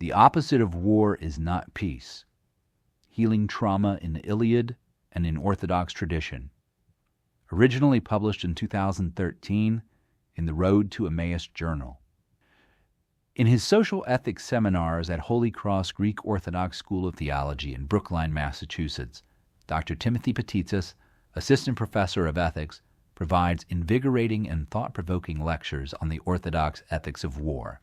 The opposite of war is not peace. Healing Trauma in the Iliad and in Orthodox Tradition. Originally published in 2013 in the Road to Emmaus Journal. In his social ethics seminars at Holy Cross Greek Orthodox School of Theology in Brookline, Massachusetts, Dr. Timothy Patitsas, assistant professor of ethics, provides invigorating and thought-provoking lectures on the Orthodox ethics of war.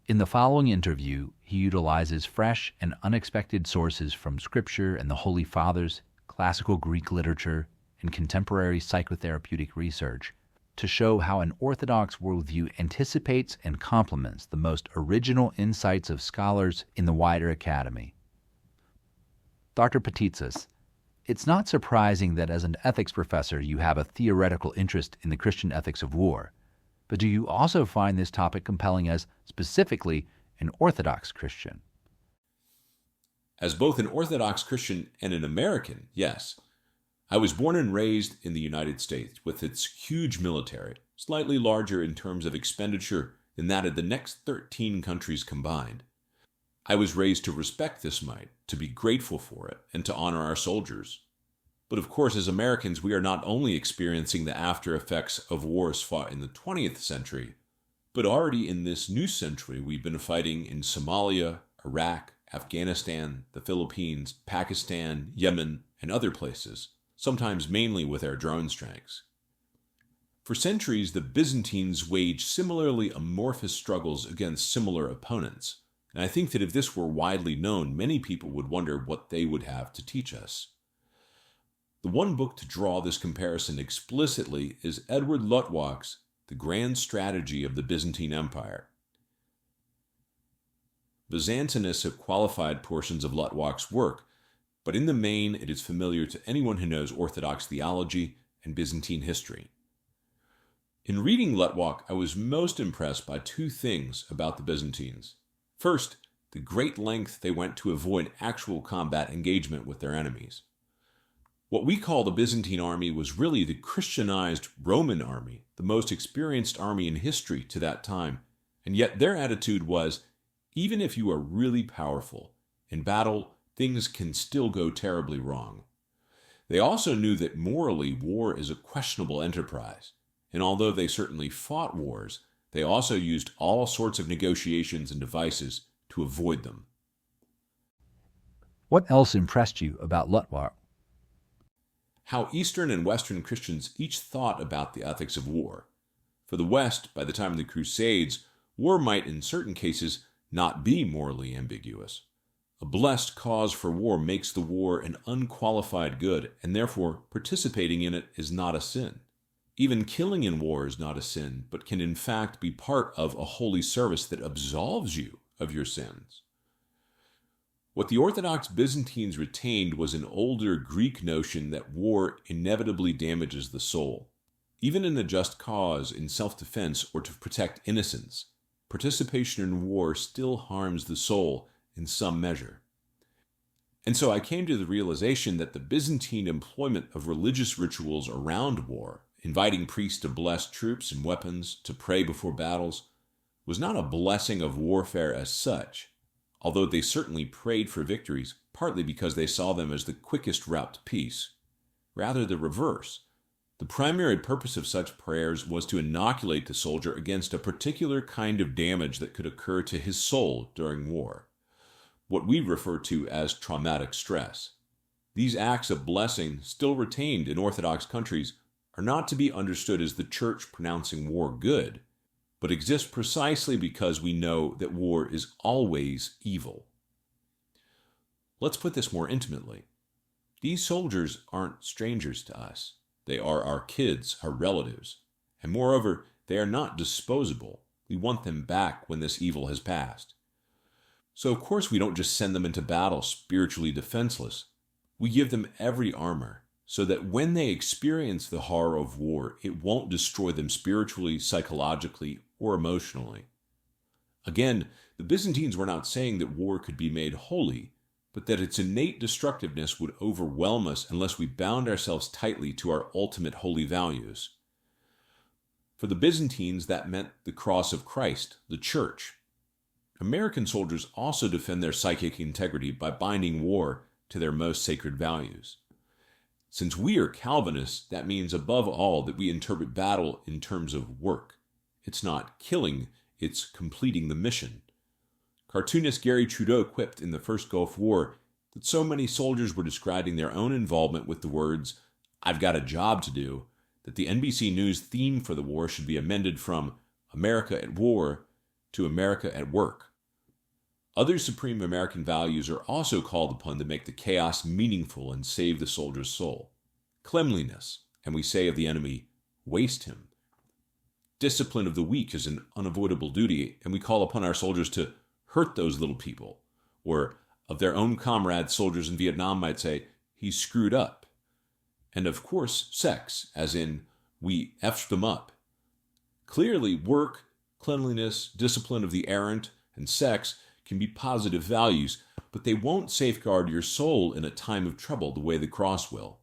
In the following interview, he utilizes fresh and unexpected sources from Scripture and the Holy Fathers, classical Greek literature, and contemporary psychotherapeutic research to show how an Orthodox worldview anticipates and complements the most original insights of scholars in the wider academy. Dr. Patitsas, it's not surprising that as an ethics professor you have a theoretical interest in the Christian ethics of war, but do you also find this topic compelling as, specifically, an Orthodox Christian? As both an Orthodox Christian and an American, yes. I was born and raised in the United States with its huge military, slightly larger in terms of expenditure than that of the next 13 countries combined. I was raised to respect this might, to be grateful for it, and to honor our soldiers. But of course, as Americans, we are not only experiencing the after effects of wars fought in the 20th century, but already in this new century we've been fighting in Somalia, Iraq, Afghanistan, the Philippines, Pakistan, Yemen, and other places, sometimes mainly with our drone strikes. For centuries, the Byzantines waged similarly amorphous struggles against similar opponents, and I think that if this were widely known, many people would wonder what they would have to teach us. The one book to draw this comparison explicitly is Edward Luttwak's The Grand Strategy of the Byzantine Empire. Byzantinists have qualified portions of Luttwak's work, but in the main it is familiar to anyone who knows Orthodox theology and Byzantine history. In reading Luttwak, I was most impressed by two things about the Byzantines. First, the great length they went to avoid actual combat engagement with their enemies. What we call the Byzantine army was really the Christianized Roman army, the most experienced army in history to that time, and yet their attitude was, even if you are really powerful, in battle, things can still go terribly wrong. They also knew that morally war is a questionable enterprise, and although they certainly fought wars, they also used all sorts of negotiations and devices to avoid them. What else impressed you about Luttwak? How Eastern and Western Christians each thought about the ethics of war. For the West, by the time of the Crusades, war might in certain cases not be morally ambiguous. A blessed cause for war makes the war an unqualified good, and therefore participating in it is not a sin. Even killing in war is not a sin, but can in fact be part of a holy service that absolves you of your sins. What the Orthodox Byzantines retained was an older Greek notion that war inevitably damages the soul. Even in a just cause, in self-defense, or to protect innocence, participation in war still harms the soul in some measure. And so I came to the realization that the Byzantine employment of religious rituals around war, inviting priests to bless troops and weapons, to pray before battles, was not a blessing of warfare as such, although they certainly prayed for victories, partly because they saw them as the quickest route to peace. Rather the reverse. The primary purpose of such prayers was to inoculate the soldier against a particular kind of damage that could occur to his soul during war, what we refer to as traumatic stress. These acts of blessing, still retained in Orthodox countries, are not to be understood as the Church pronouncing war good, but exist precisely because we know that war is always evil. Let's put this more intimately. These soldiers aren't strangers to us. They are our kids, our relatives. And moreover, they are not disposable. We want them back when this evil has passed. So of course we don't just send them into battle spiritually defenseless. We give them every armor, so that when they experience the horror of war, it won't destroy them spiritually, psychologically, or emotionally. Again, the Byzantines were not saying that war could be made holy, but that its innate destructiveness would overwhelm us unless we bound ourselves tightly to our ultimate holy values. For the Byzantines, that meant the cross of Christ, the Church. American soldiers also defend their psychic integrity by binding war to their most sacred values. Since we are Calvinists, that means above all that we interpret battle in terms of work. It's not killing, it's completing the mission. Cartoonist Gary Trudeau quipped in the first Gulf War that so many soldiers were describing their own involvement with the words, "I've got a job to do," that the NBC News theme for the war should be amended from America at War to America at Work. Other supreme American values are also called upon to make the chaos meaningful and save the soldier's soul. Cleanliness, and we say of the enemy, waste him. Discipline of the weak is an unavoidable duty, and we call upon our soldiers to hurt those little people. Or, of their own comrades, soldiers in Vietnam might say, he's screwed up. And of course, sex, as in, we effed them up. Clearly, work, cleanliness, discipline of the errant, and sex can be positive values, but they won't safeguard your soul in a time of trouble the way the cross will.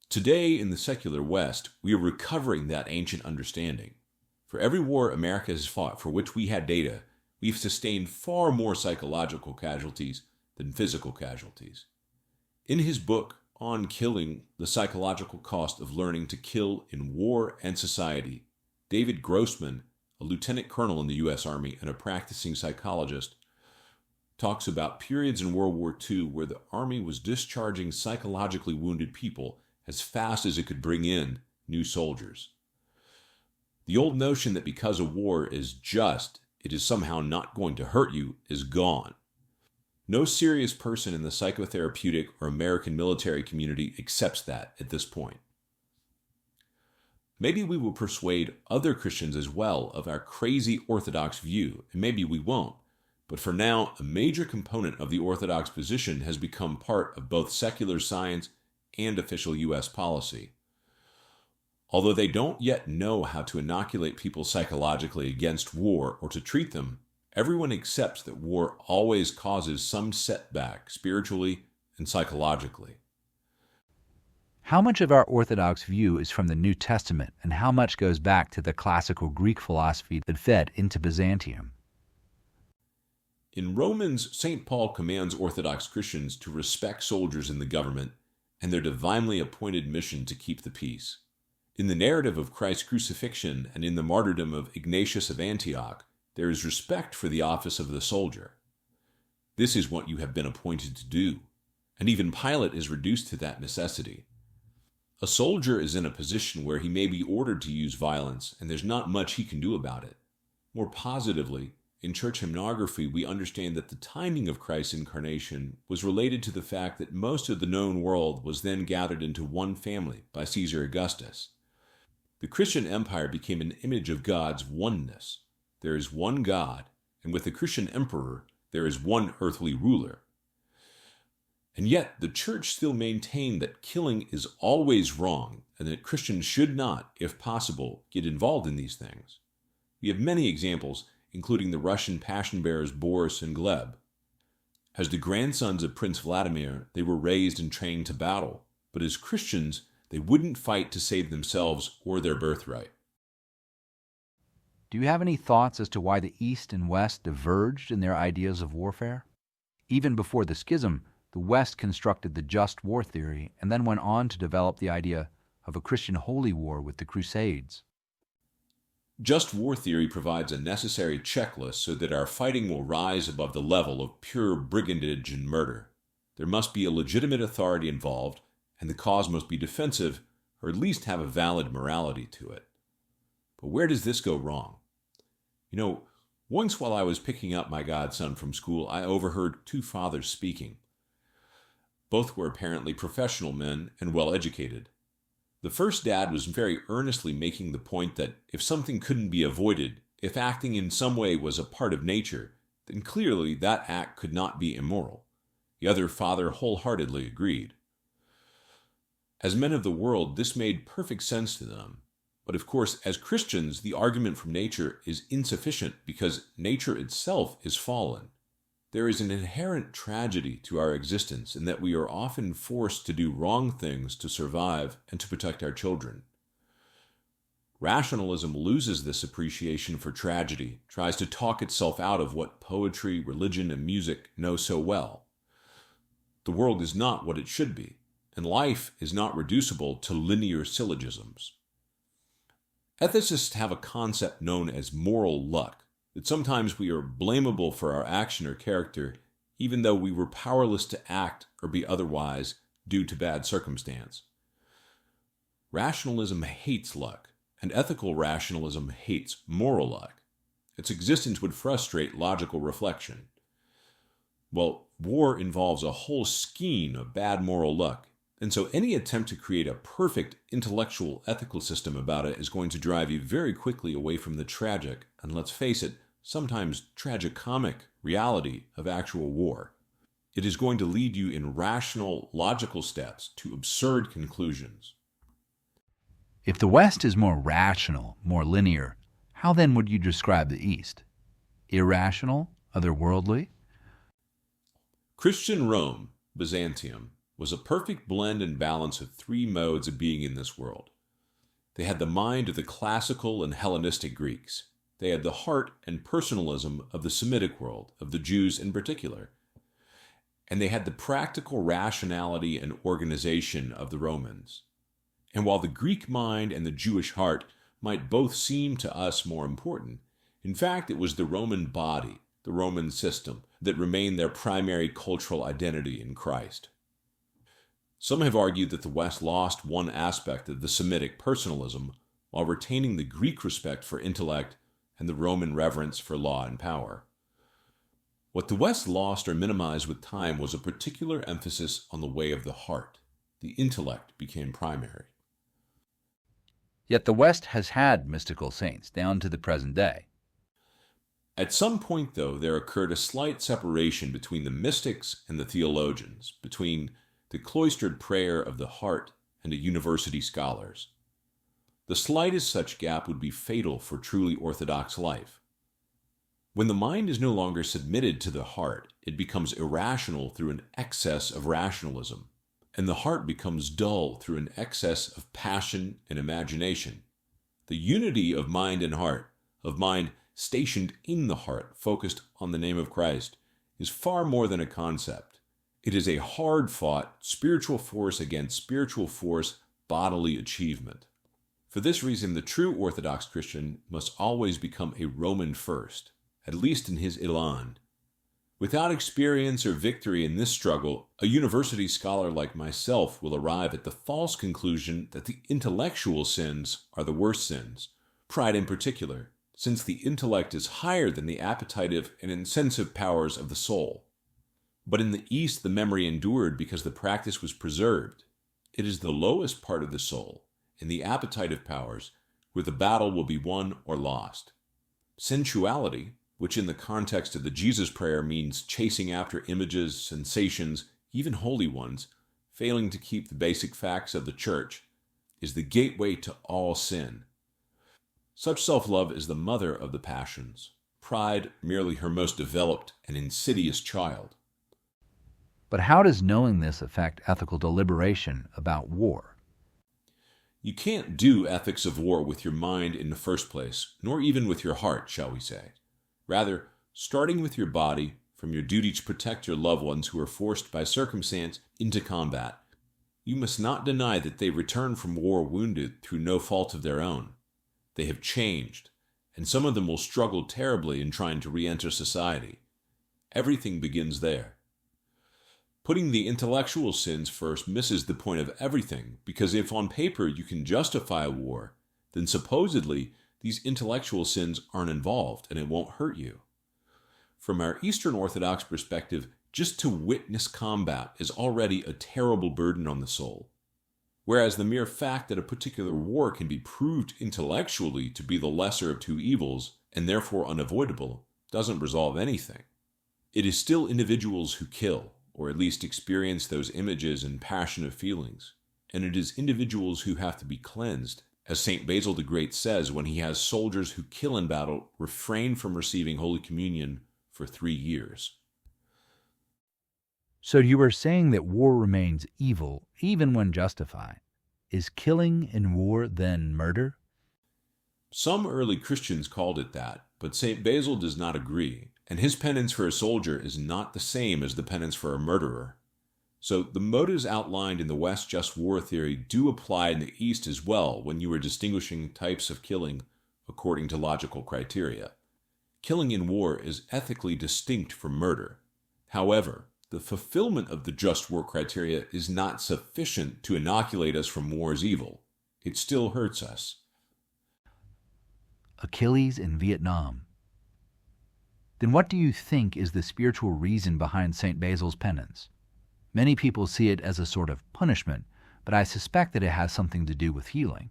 Today, in the secular West, we are recovering that ancient understanding. For every war America has fought for which we had data, we've sustained far more psychological casualties than physical casualties. In his book, On Killing, The Psychological Cost of Learning to Kill in War and Society, David Grossman, a lieutenant colonel in the U.S. Army and a practicing psychologist, talks about periods in World War II where the Army was discharging psychologically wounded people as fast as it could bring in new soldiers. The old notion that because a war is just, it is somehow not going to hurt you is gone. No serious person in the psychotherapeutic or American military community accepts that at this point. Maybe we will persuade other Christians as well of our crazy Orthodox view, and maybe we won't. But for now, a major component of the Orthodox position has become part of both secular science and official U.S. policy. Although they don't yet know how to inoculate people psychologically against war or to treat them, everyone accepts that war always causes some setback spiritually and psychologically. How much of our Orthodox view is from the New Testament, and how much goes back to the classical Greek philosophy that fed into Byzantium? In Romans, St. Paul commands Orthodox Christians to respect soldiers in the government and their divinely appointed mission to keep the peace. In the narrative of Christ's crucifixion and in the martyrdom of Ignatius of Antioch, there is respect for the office of the soldier. This is what you have been appointed to do, and even Pilate is reduced to that necessity. A soldier is in a position where he may be ordered to use violence, and there's not much he can do about it. More positively, in church hymnography, we understand that the timing of Christ's incarnation was related to the fact that most of the known world was then gathered into one family by Caesar Augustus. The Christian empire became an image of God's oneness. There is one God, and with the Christian emperor, there is one earthly ruler. And yet, the church still maintained that killing is always wrong, and that Christians should not, if possible, get involved in these things. We have many examples, including the Russian passion bearers Boris and Gleb. As the grandsons of Prince Vladimir, they were raised and trained to battle, but as Christians, they wouldn't fight to save themselves or their birthright. Do you have any thoughts as to why the East and West diverged in their ideas of warfare? Even before the schism, the West constructed the just war theory and then went on to develop the idea of a Christian holy war with the Crusades. Just war theory provides a necessary checklist so that our fighting will rise above the level of pure brigandage and murder. There must be a legitimate authority involved, and the cause must be defensive, or at least have a valid morality to it. But where does this go wrong? Once while I was picking up my godson from school, I overheard two fathers speaking. Both were apparently professional men and well-educated. The first dad was very earnestly making the point that if something couldn't be avoided, if acting in some way was a part of nature, then clearly that act could not be immoral. The other father wholeheartedly agreed. As men of the world, this made perfect sense to them. But of course, as Christians, the argument from nature is insufficient because nature itself is fallen. There is an inherent tragedy to our existence in that we are often forced to do wrong things to survive and to protect our children. Rationalism loses this appreciation for tragedy, tries to talk itself out of what poetry, religion, and music know so well. The world is not what it should be, and life is not reducible to linear syllogisms. Ethicists have a concept known as moral luck, that sometimes we are blamable for our action or character, even though we were powerless to act or be otherwise due to bad circumstance. Rationalism hates luck, and ethical rationalism hates moral luck. Its existence would frustrate logical reflection. Well, war involves a whole skein of bad moral luck, and so any attempt to create a perfect intellectual ethical system about it is going to drive you very quickly away from the tragic, and let's face it, sometimes tragicomic reality of actual war. It is going to lead you in rational, logical steps to absurd conclusions. If the West is more rational, more linear, how then would you describe the East? Irrational, otherworldly? Christian Rome, Byzantium, was a perfect blend and balance of three modes of being in this world. They had the mind of the classical and Hellenistic Greeks. They had the heart and personalism of the Semitic world, of the Jews in particular. And they had the practical rationality and organization of the Romans. And while the Greek mind and the Jewish heart might both seem to us more important, in fact it was the Roman body, the Roman system, that remained their primary cultural identity in Christ. Some have argued that the West lost one aspect of the Semitic personalism while retaining the Greek respect for intellect and the Roman reverence for law and power. What the West lost or minimized with time was a particular emphasis on the way of the heart. The intellect became primary. Yet the West has had mystical saints down to the present day. At some point, though, there occurred a slight separation between the mystics and the theologians, between the cloistered prayer of the heart and the university scholars. The slightest such gap would be fatal for truly orthodox life. When the mind is no longer submitted to the heart, it becomes irrational through an excess of rationalism, and the heart becomes dull through an excess of passion and imagination. The unity of mind and heart, of mind stationed in the heart, focused on the name of Christ, is far more than a concept. It is a hard-fought spiritual force against spiritual force bodily achievement. For this reason, the true Orthodox Christian must always become a Roman first, at least in his elan. Without experience or victory in this struggle, a university scholar like myself will arrive at the false conclusion that the intellectual sins are the worst sins, pride in particular, since the intellect is higher than the appetitive and incentive powers of the soul. But in the East, the memory endured because the practice was preserved. It is the lowest part of the soul, in the appetitive powers, where the battle will be won or lost. Sensuality, which in the context of the Jesus prayer means chasing after images, sensations, even holy ones, failing to keep the basic facts of the church, is the gateway to all sin. Such self-love is the mother of the passions, pride merely her most developed and insidious child. But how does knowing this affect ethical deliberation about war? You can't do ethics of war with your mind in the first place, nor even with your heart, shall we say. Rather, starting with your body, from your duty to protect your loved ones who are forced by circumstance into combat, you must not deny that they return from war wounded through no fault of their own. They have changed, and some of them will struggle terribly in trying to re-enter society. Everything begins there. Putting the intellectual sins first misses the point of everything, because if on paper you can justify a war, then supposedly these intellectual sins aren't involved and it won't hurt you. From our Eastern Orthodox perspective, just to witness combat is already a terrible burden on the soul. Whereas the mere fact that a particular war can be proved intellectually to be the lesser of two evils, and therefore unavoidable, doesn't resolve anything. It is still individuals who kill, or at least experience those images and passionate feelings, and it is individuals who have to be cleansed, as St. Basil the Great says when he has soldiers who kill in battle refrain from receiving Holy Communion for 3 years. So you are saying that war remains evil even when justified. Is killing in war then murder? Some early Christians called it that, but St. Basil does not agree, and his penance for a soldier is not the same as the penance for a murderer. So the motives outlined in the West just war theory do apply in the East as well when you are distinguishing types of killing according to logical criteria. Killing in war is ethically distinct from murder. However, the fulfillment of the just war criteria is not sufficient to inoculate us from war's evil. It still hurts us. Achilles in Vietnam. Then what do you think is the spiritual reason behind St. Basil's penance? Many people see it as a sort of punishment, but I suspect that it has something to do with healing.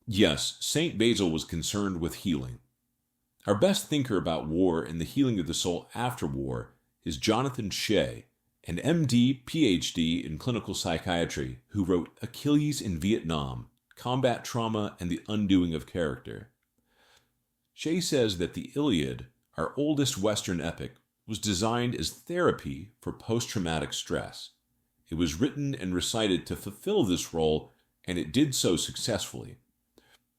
Yes, St. Basil was concerned with healing. Our best thinker about war and the healing of the soul after war is Jonathan Shea, an MD, PhD in clinical psychiatry, who wrote Achilles in Vietnam, Combat Trauma and the Undoing of Character. Shea says that the Iliad, our oldest Western epic, was designed as therapy for post-traumatic stress. It was written and recited to fulfill this role, and it did so successfully.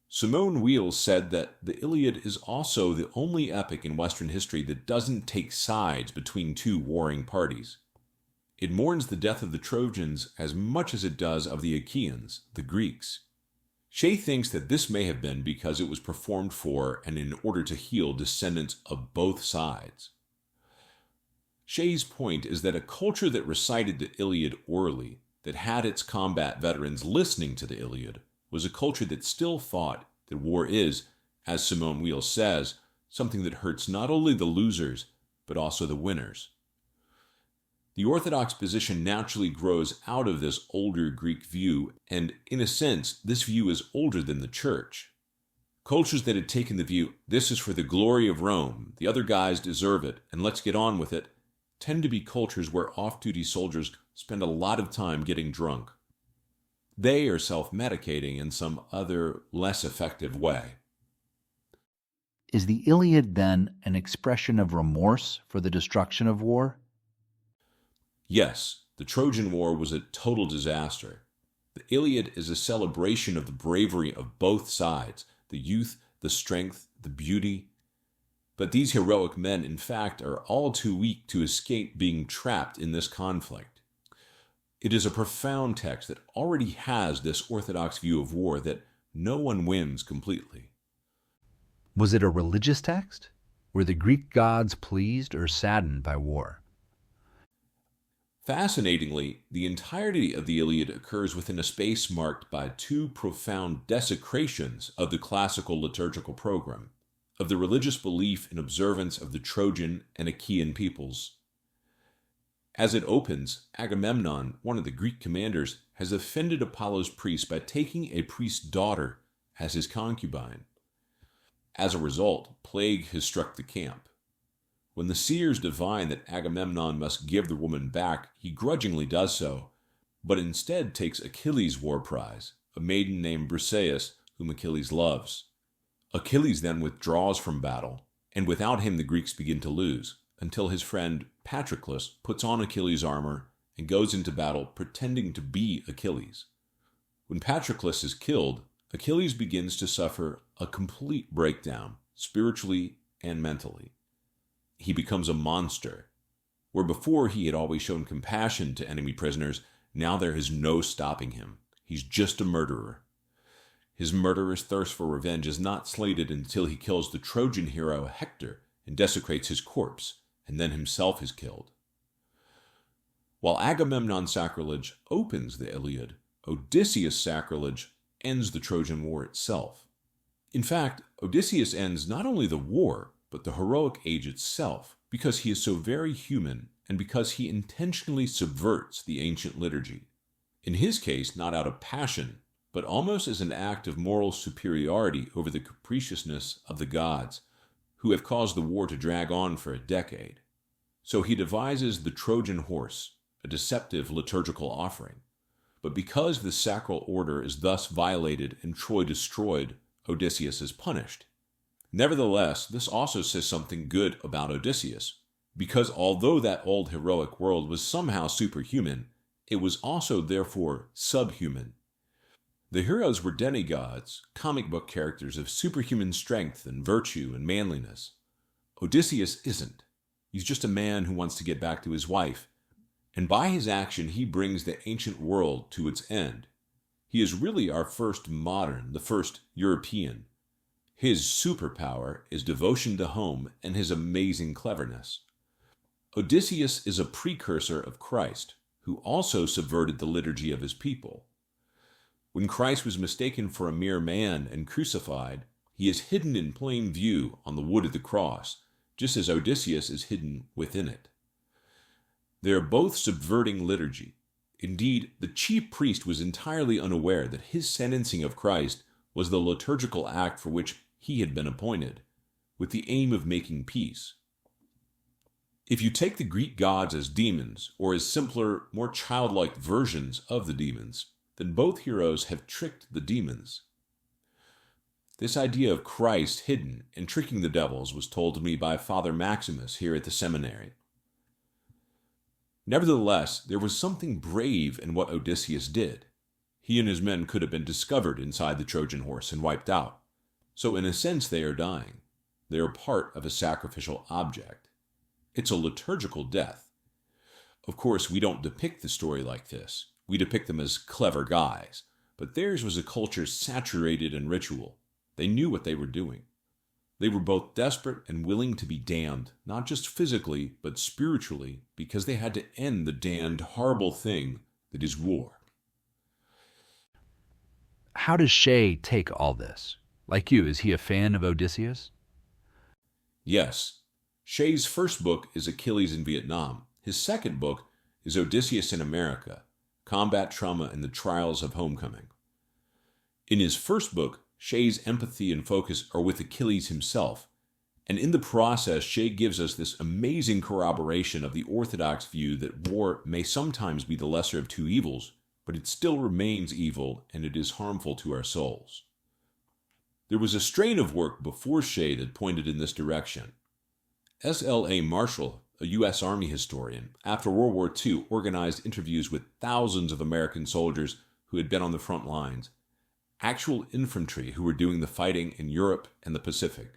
Simone Weil said that the Iliad is also the only epic in Western history that doesn't take sides between two warring parties. It mourns the death of the Trojans as much as it does of the Achaeans, the Greeks. Shea thinks that this may have been because it was performed for and in order to heal descendants of both sides. Shea's point is that a culture that recited the Iliad orally, that had its combat veterans listening to the Iliad, was a culture that still thought that war is, as Simone Weil says, something that hurts not only the losers, but also the winners. The Orthodox position naturally grows out of this older Greek view, and in a sense, this view is older than the Church. Cultures that had taken the view, this is for the glory of Rome, the other guys deserve it, and let's get on with it, tend to be cultures where off-duty soldiers spend a lot of time getting drunk. They are self-medicating in some other, less effective way. Is the Iliad then an expression of remorse for the destruction of war? Yes, the Trojan War was a total disaster. The Iliad is a celebration of the bravery of both sides, the youth, the strength, the beauty. But these heroic men, in fact, are all too weak to escape being trapped in this conflict. It is a profound text that already has this Orthodox view of war that no one wins completely. Was it a religious text? Were the Greek gods pleased or saddened by war? Fascinatingly, the entirety of the Iliad occurs within a space marked by two profound desecrations of the classical liturgical program, of the religious belief and observance of the Trojan and Achaean peoples. As it opens, Agamemnon, one of the Greek commanders, has offended Apollo's priest by taking a priest's daughter as his concubine. As a result, plague has struck the camp. When the seers divine that Agamemnon must give the woman back, he grudgingly does so, but instead takes Achilles' war prize, a maiden named Briseis, whom Achilles loves. Achilles then withdraws from battle, and without him the Greeks begin to lose, until his friend Patroclus puts on Achilles' armor and goes into battle pretending to be Achilles. When Patroclus is killed, Achilles begins to suffer a complete breakdown, spiritually and mentally. He becomes a monster. Where before he had always shown compassion to enemy prisoners, now there is no stopping him. He's just a murderer. His murderous thirst for revenge is not slated until he kills the Trojan hero Hector and desecrates his corpse, and then himself is killed. While Agamemnon's sacrilege opens the Iliad, Odysseus' sacrilege ends the Trojan War itself. In fact, Odysseus ends not only the war, but the heroic age itself, because he is so very human and because he intentionally subverts the ancient liturgy. In his case, not out of passion, but almost as an act of moral superiority over the capriciousness of the gods, who have caused the war to drag on for a decade. So he devises the Trojan horse, a deceptive liturgical offering. But because the sacral order is thus violated and Troy destroyed, Odysseus is punished. Nevertheless, this also says something good about Odysseus, because although that old heroic world was somehow superhuman, it was also therefore subhuman. The heroes were demigods, comic book characters of superhuman strength and virtue and manliness. Odysseus isn't. He's just a man who wants to get back to his wife, and by his action he brings the ancient world to its end. He is really our first modern, the first European. His superpower is devotion to home and his amazing cleverness. Odysseus is a precursor of Christ, who also subverted the liturgy of his people. When Christ was mistaken for a mere man and crucified, he is hidden in plain view on the wood of the cross, just as Odysseus is hidden within it. They are both subverting liturgy. Indeed, the chief priest was entirely unaware that his sentencing of Christ was the liturgical act for which he had been appointed, with the aim of making peace. If you take the Greek gods as demons, or as simpler, more childlike versions of the demons, then both heroes have tricked the demons. This idea of Christ hidden and tricking the devils was told to me by Father Maximus here at the seminary. Nevertheless, there was something brave in what Odysseus did. He and his men could have been discovered inside the Trojan horse and wiped out. So in a sense they are dying. They are part of a sacrificial object. It's a liturgical death. Of course, we don't depict the story like this. We depict them as clever guys. But theirs was a culture saturated in ritual. They knew what they were doing. They were both desperate and willing to be damned, not just physically, but spiritually, because they had to end the damned, horrible thing that is war. How does Shea take all this? Like you, is he a fan of Odysseus? Yes. Shea's first book is Achilles in Vietnam. His second book is Odysseus in America, Combat Trauma and the Trials of Homecoming. In his first book, Shea's empathy and focus are with Achilles himself, and in the process, Shea gives us this amazing corroboration of the Orthodox view that war may sometimes be the lesser of two evils, but it still remains evil and it is harmful to our souls. There was a strain of work before Shea that pointed in this direction. S.L.A. Marshall, a U.S. Army historian, after World War II organized interviews with thousands of American soldiers who had been on the front lines, actual infantry who were doing the fighting in Europe and the Pacific.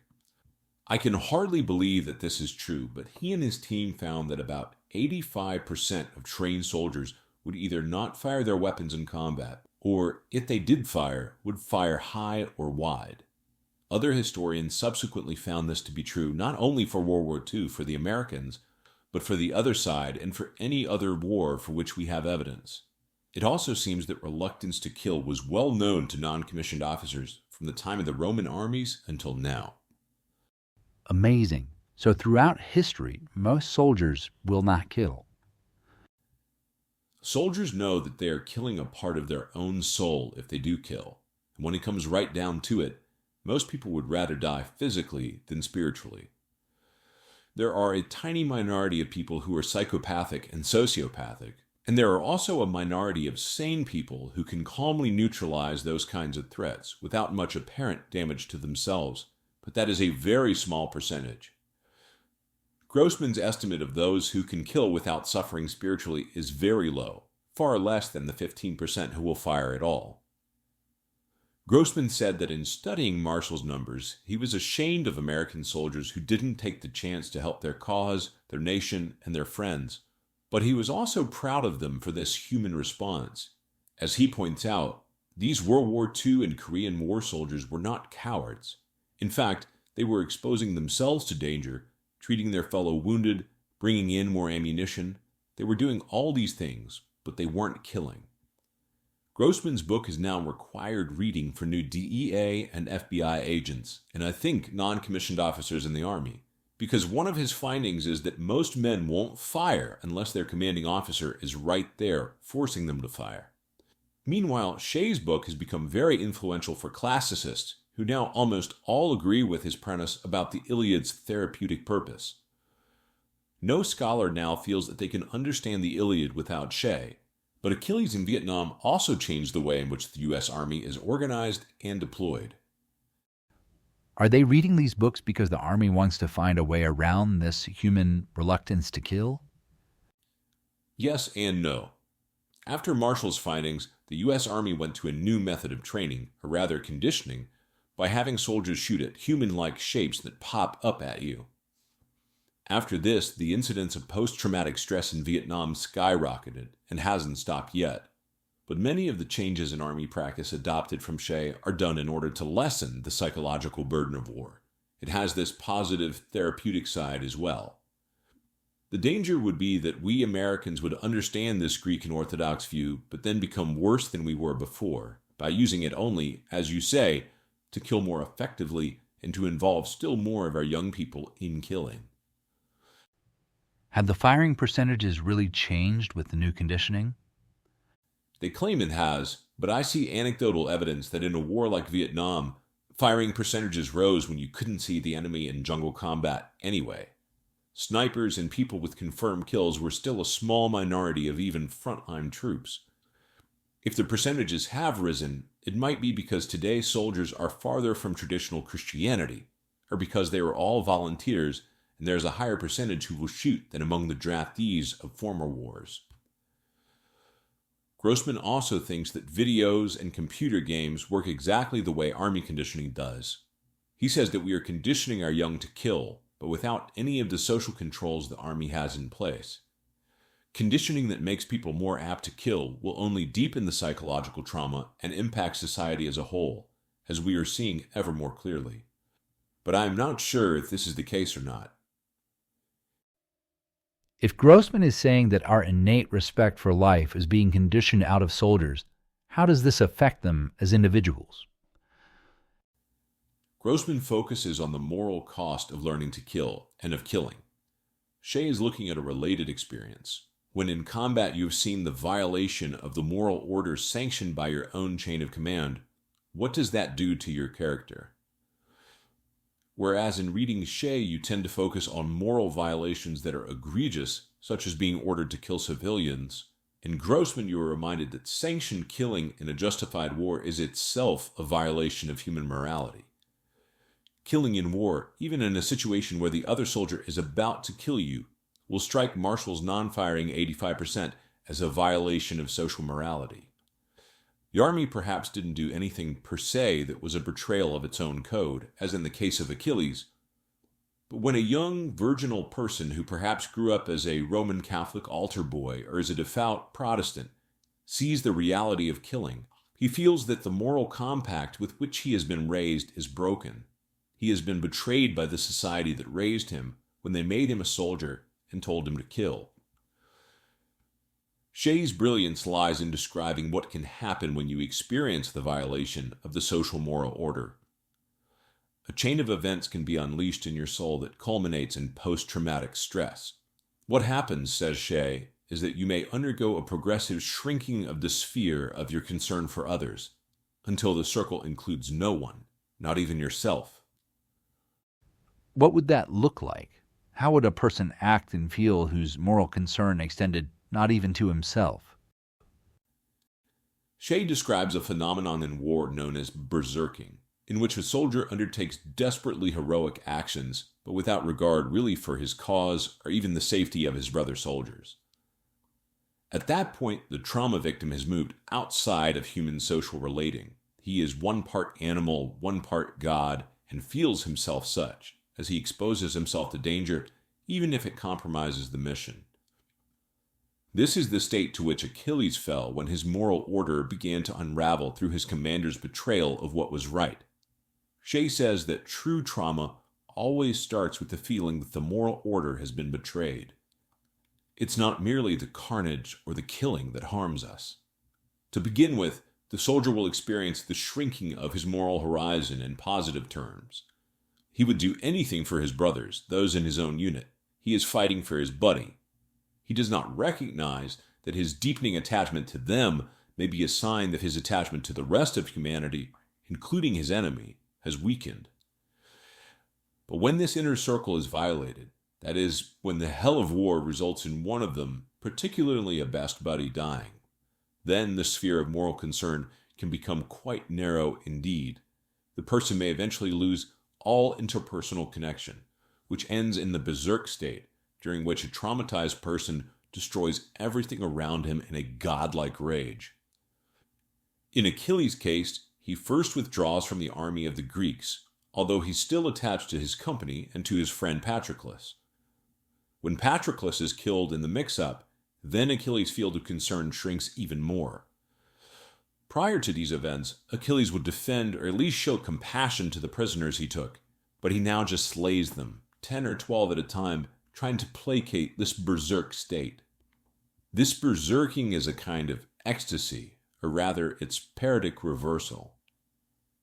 I can hardly believe that this is true, but he and his team found that about 85% of trained soldiers would either not fire their weapons in combat, or, if they did fire, would fire high or wide. Other historians subsequently found this to be true not only for World War II for the Americans, but for the other side and for any other war for which we have evidence. It also seems that reluctance to kill was well known to non-commissioned officers from the time of the Roman armies until now. Amazing. So throughout history, most soldiers will not kill. Soldiers know that they are killing a part of their own soul if they do kill. And when it comes right down to it, most people would rather die physically than spiritually. There are a tiny minority of people who are psychopathic and sociopathic, and there are also a minority of sane people who can calmly neutralize those kinds of threats without much apparent damage to themselves, but that is a very small percentage. Grossman's estimate of those who can kill without suffering spiritually is very low, far less than the 15% who will fire at all. Grossman said that in studying Marshall's numbers, he was ashamed of American soldiers who didn't take the chance to help their cause, their nation, and their friends, but he was also proud of them for this human response. As he points out, these World War II and Korean War soldiers were not cowards. In fact, they were exposing themselves to danger, treating their fellow wounded, bringing in more ammunition. They were doing all these things, but they weren't killing. Grossman's book is now required reading for new DEA and FBI agents, and I think non-commissioned officers in the Army, because one of his findings is that most men won't fire unless their commanding officer is right there, forcing them to fire. Meanwhile, Shea's book has become very influential for classicists, who now almost all agree with his premise about the Iliad's therapeutic purpose. No scholar now feels that they can understand the Iliad without Shea, but Achilles in Vietnam also changed the way in which the U.S. Army is organized and deployed. Are they reading these books because the Army wants to find a way around this human reluctance to kill? Yes and no. After Marshall's findings, the U.S. Army went to a new method of training, or rather conditioning, by having soldiers shoot at human-like shapes that pop up at you. After this, the incidence of post-traumatic stress in Vietnam skyrocketed and hasn't stopped yet. But many of the changes in Army practice adopted from Shea are done in order to lessen the psychological burden of war. It has this positive therapeutic side as well. The danger would be that we Americans would understand this Greek and Orthodox view, but then become worse than we were before, by using it only, as you say, to kill more effectively and to involve still more of our young people in killing. Have the firing percentages really changed with the new conditioning? They claim it has, but I see anecdotal evidence that in a war like Vietnam, firing percentages rose when you couldn't see the enemy in jungle combat anyway. Snipers and people with confirmed kills were still a small minority of even frontline troops. If the percentages have risen, it might be because today's soldiers are farther from traditional Christianity, or because they are all volunteers and there's a higher percentage who will shoot than among the draftees of former wars. Grossman also thinks that videos and computer games work exactly the way Army conditioning does. He says that we are conditioning our young to kill, but without any of the social controls the Army has in place. Conditioning that makes people more apt to kill will only deepen the psychological trauma and impact society as a whole, as we are seeing ever more clearly. But I am not sure if this is the case or not. If Grossman is saying that our innate respect for life is being conditioned out of soldiers, how does this affect them as individuals? Grossman focuses on the moral cost of learning to kill and of killing. Shea is looking at a related experience. When in combat you have seen the violation of the moral order sanctioned by your own chain of command, what does that do to your character? Whereas in reading Shea you tend to focus on moral violations that are egregious, such as being ordered to kill civilians, in Grossman you are reminded that sanctioned killing in a justified war is itself a violation of human morality. Killing in war, even in a situation where the other soldier is about to kill you, will strike Marshall's non-firing 85% as a violation of social morality. The Army perhaps didn't do anything per se that was a betrayal of its own code, as in the case of Achilles, but when a young, virginal person who perhaps grew up as a Roman Catholic altar boy or as a devout Protestant sees the reality of killing, he feels that the moral compact with which he has been raised is broken. He has been betrayed by the society that raised him when they made him a soldier and told him to kill. Shea's brilliance lies in describing what can happen when you experience the violation of the social moral order. A chain of events can be unleashed in your soul that culminates in post-traumatic stress. What happens, says Shea, is that you may undergo a progressive shrinking of the sphere of your concern for others, until the circle includes no one, not even yourself. What would that look like? How would a person act and feel whose moral concern extended not even to himself? Shea describes a phenomenon in war known as berserking, in which a soldier undertakes desperately heroic actions, but without regard really for his cause or even the safety of his brother soldiers. At that point, the trauma victim has moved outside of human social relating. He is one part animal, one part God, and feels himself such, as he exposes himself to danger, even if it compromises the mission. This is the state to which Achilles fell when his moral order began to unravel through his commander's betrayal of what was right. Shea says that true trauma always starts with the feeling that the moral order has been betrayed. It's not merely the carnage or the killing that harms us. To begin with, the soldier will experience the shrinking of his moral horizon in positive terms. He would do anything for his brothers, those in his own unit. He is fighting for his buddy. He does not recognize that his deepening attachment to them may be a sign that his attachment to the rest of humanity, including his enemy, has weakened. But when this inner circle is violated, that is, when the hell of war results in one of them, particularly a best buddy, dying, then the sphere of moral concern can become quite narrow indeed. The person may eventually lose all interpersonal connection, which ends in the berserk state, during which a traumatized person destroys everything around him in a godlike rage. In Achilles' case, he first withdraws from the army of the Greeks, although he's still attached to his company and to his friend Patroclus. When Patroclus is killed in the mix-up, then Achilles' field of concern shrinks even more. Prior to these events, Achilles would defend or at least show compassion to the prisoners he took, but he now just slays them, 10 or 12 at a time, trying to placate this berserk state. This berserking is a kind of ecstasy, or rather its paradox reversal.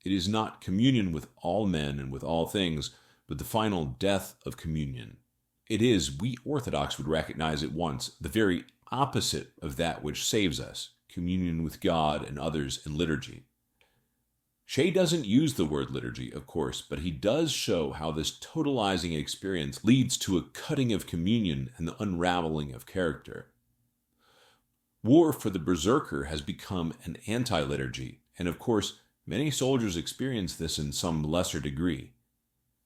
It is not communion with all men and with all things, but the final death of communion. It is, we Orthodox would recognize at once, the very opposite of that which saves us, communion with God and others in liturgy. Shea doesn't use the word liturgy, of course, but he does show how this totalizing experience leads to a cutting of communion and the unraveling of character. War for the berserker has become an anti-liturgy, and of course, many soldiers experience this in some lesser degree.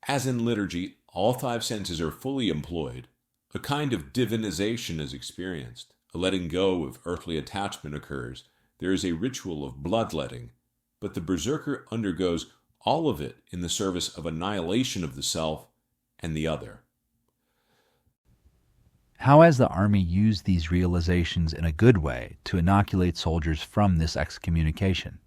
As in liturgy, all 5 senses are fully employed. A kind of divinization is experienced. A letting go of earthly attachment occurs. There is a ritual of bloodletting, but the berserker undergoes all of it in the service of annihilation of the self and the other. How has the army used these realizations in a good way to inoculate soldiers from this excommunication?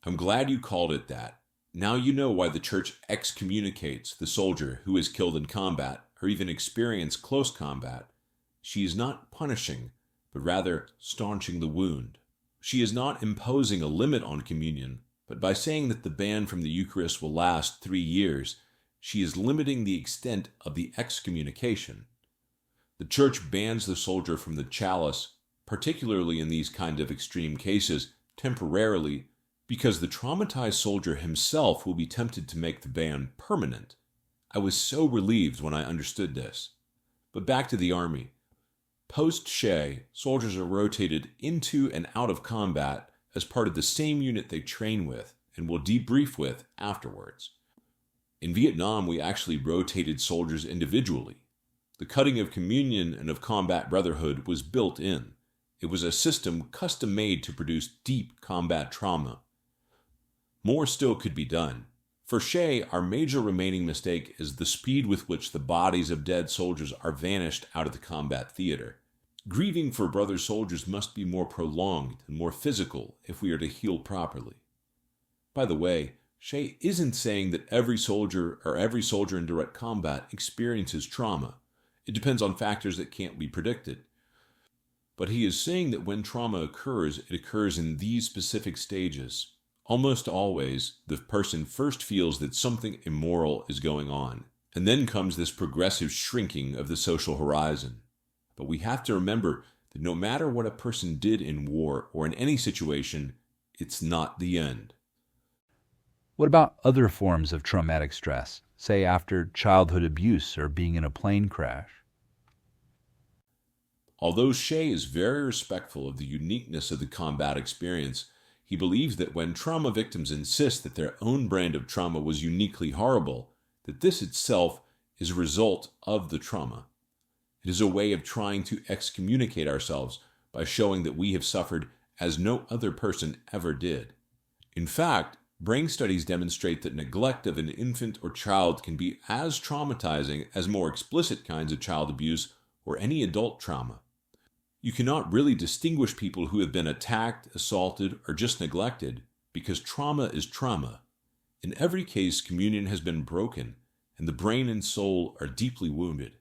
I'm glad you called it that. Now you know why the Church excommunicates the soldier who is killed in combat or even experienced close combat. She is not punishing, but rather staunching the wound. She is not imposing a limit on communion, but by saying that the ban from the Eucharist will last 3 years, she is limiting the extent of the excommunication. The Church bans the soldier from the chalice, particularly in these kind of extreme cases, temporarily, because the traumatized soldier himself will be tempted to make the ban permanent. I was so relieved when I understood this. But back to the army. Post-Shea, soldiers are rotated into and out of combat as part of the same unit they train with and will debrief with afterwards. In Vietnam, we actually rotated soldiers individually. The cutting of communion and of combat brotherhood was built in. It was a system custom-made to produce deep combat trauma. More still could be done. For Shea, our major remaining mistake is the speed with which the bodies of dead soldiers are vanished out of the combat theater. Grieving for brother soldiers must be more prolonged and more physical if we are to heal properly. By the way, Shea isn't saying that every soldier in direct combat experiences trauma. It depends on factors that can't be predicted. But he is saying that when trauma occurs, it occurs in these specific stages. Almost always, the person first feels that something immoral is going on, and then comes this progressive shrinking of the social horizon. But we have to remember that no matter what a person did in war or in any situation, it's not the end. What about other forms of traumatic stress, say after childhood abuse or being in a plane crash? Although Shea is very respectful of the uniqueness of the combat experience, he believes that when trauma victims insist that their own brand of trauma was uniquely horrible, that this itself is a result of the trauma. It is a way of trying to excommunicate ourselves by showing that we have suffered as no other person ever did. In fact, brain studies demonstrate that neglect of an infant or child can be as traumatizing as more explicit kinds of child abuse or any adult trauma. You cannot really distinguish people who have been attacked, assaulted, or just neglected, because trauma is trauma. In every case, communion has been broken, and the brain and soul are deeply wounded.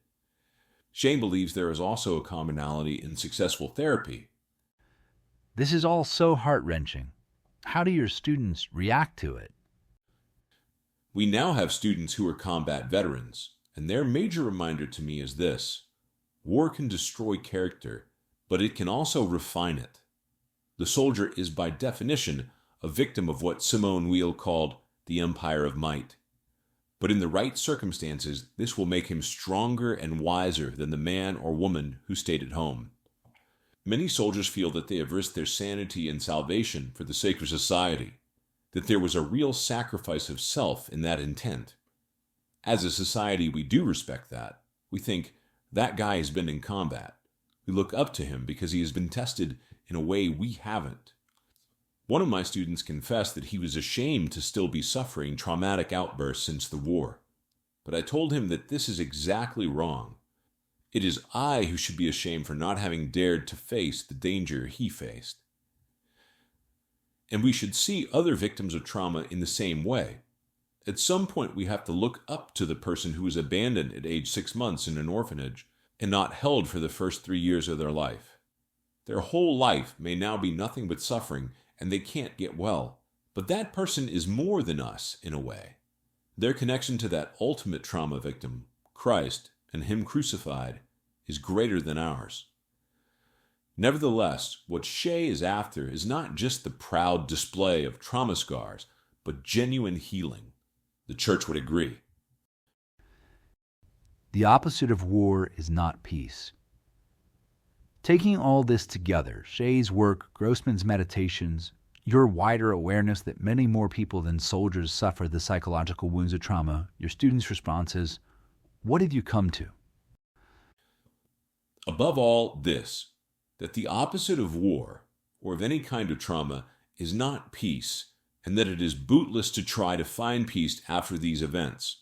Shea believes there is also a commonality in successful therapy. This is all so heart-wrenching. How do your students react to it? We now have students who are combat veterans, and their major reminder to me is this: war can destroy character, but it can also refine it. The soldier is by definition a victim of what Simone Weil called the empire of might. But in the right circumstances, this will make him stronger and wiser than the man or woman who stayed at home. Many soldiers feel that they have risked their sanity and salvation for the sake of society, that there was a real sacrifice of self in that intent. As a society, we do respect that. We think, that guy has been in combat. We look up to him because he has been tested in a way we haven't. One of my students confessed that he was ashamed to still be suffering traumatic outbursts since the war. But I told him that this is exactly wrong. It is I who should be ashamed for not having dared to face the danger he faced. And we should see other victims of trauma in the same way. At some point, we have to look up to the person who was abandoned at age 6 months in an orphanage and not held for the first 3 years of their life. Their whole life may now be nothing but suffering, and they can't get well. But that person is more than us, in a way. Their connection to that ultimate trauma victim, Christ, and Him crucified, is greater than ours. Nevertheless, what Shea is after is not just the proud display of trauma scars, but genuine healing. The Church would agree. The opposite of war is not peace. Taking all this together, Shea's work, Grossman's meditations, your wider awareness that many more people than soldiers suffer the psychological wounds of trauma, your students' responses, what have you come to? Above all, this, that the opposite of war, or of any kind of trauma, is not peace, and that it is bootless to try to find peace after these events.